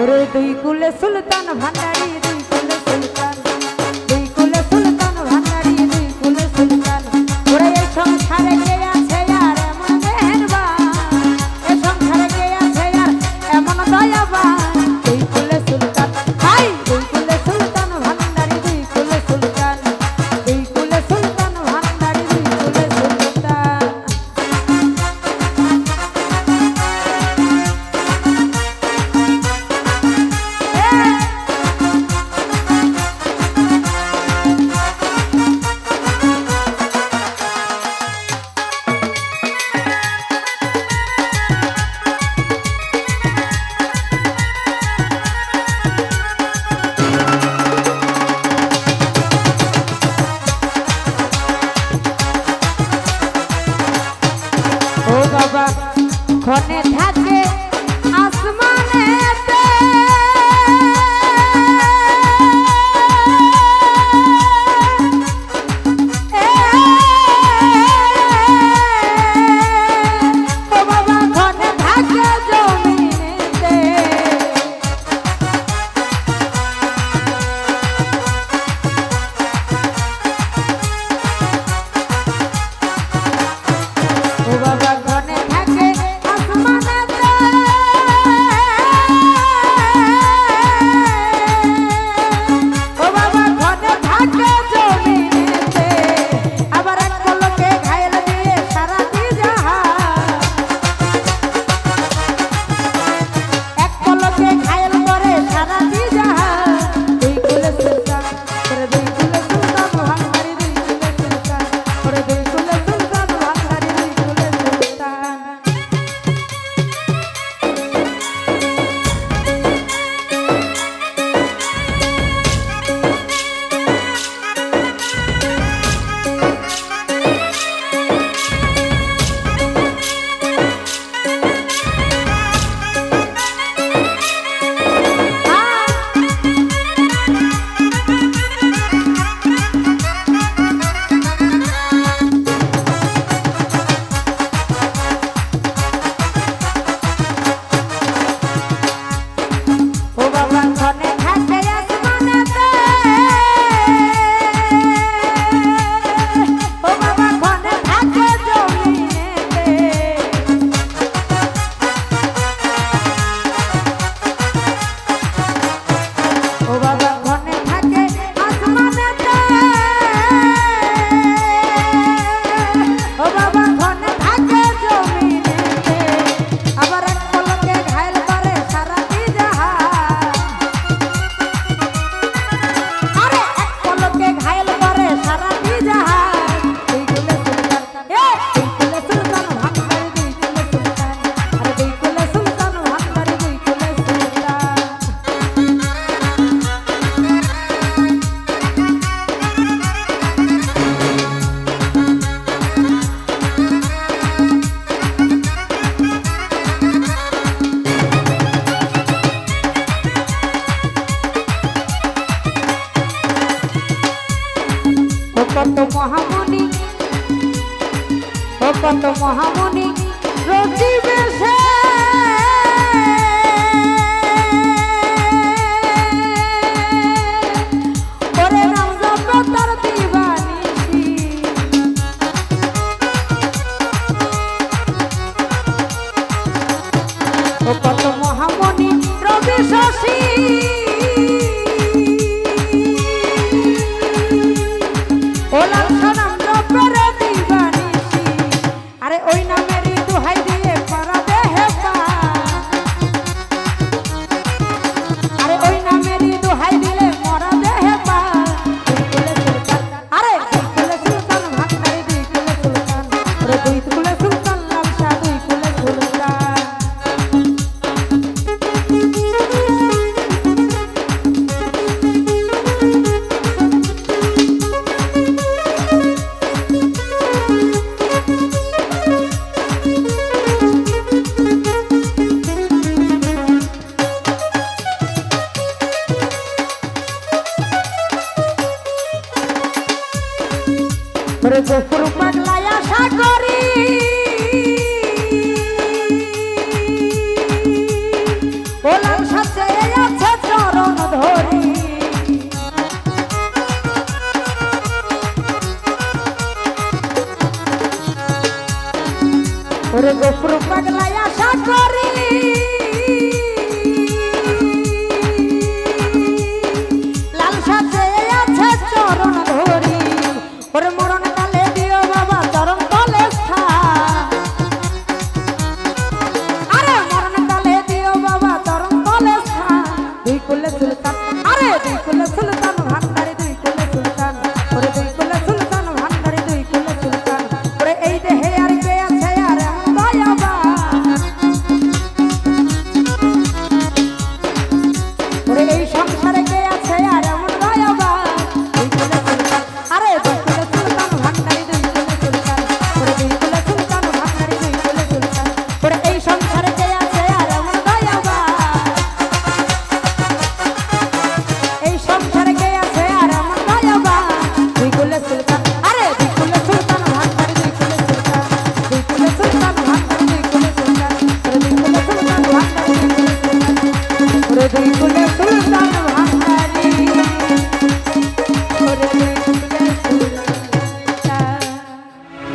ওরে দুই কুলে সুলতান ভান্ডারি দুই কুলে সুলতান দুই কুলে সুলতান ভান্ডারি দুই কুলে সুলতান ওরে এই সংসারে কে আছে আর এমন মেহেরবান এই সংসারে কে আছে আর এমন দয়াবান দুই কুলে সুলতান হাই দুই কুলে সুলতান ভান্ডারি দুই কুলে সুলতান দুই কুলে সুলতান ভান্ডারি দুই কুলে সুলতান বাবা ক্ষণে থাকে আসমানেতে ও বাবা ক্ষণে থাকে জমিনেতে ও বাবা কত মহামণি ও কত মহামণি রোজি বেশে ওরে নাম জপ তার দিবানিশি ও কত মহামণি রবি শশী আরে ওই নামেরই দোহাই দিয়ে পারা দেহে পা আরে ওই নামেরই দোহাই দিলে মরা দেহে পা আরে দুই কুলে সুলতান ভান্ডারি দুই কুলে সুলতান আরে দুই কুলে সুলতান লালসা দুই কুলে সুলতান ওরে গফুর পাগলায় আশা করি ও লাল সাথে হয়ে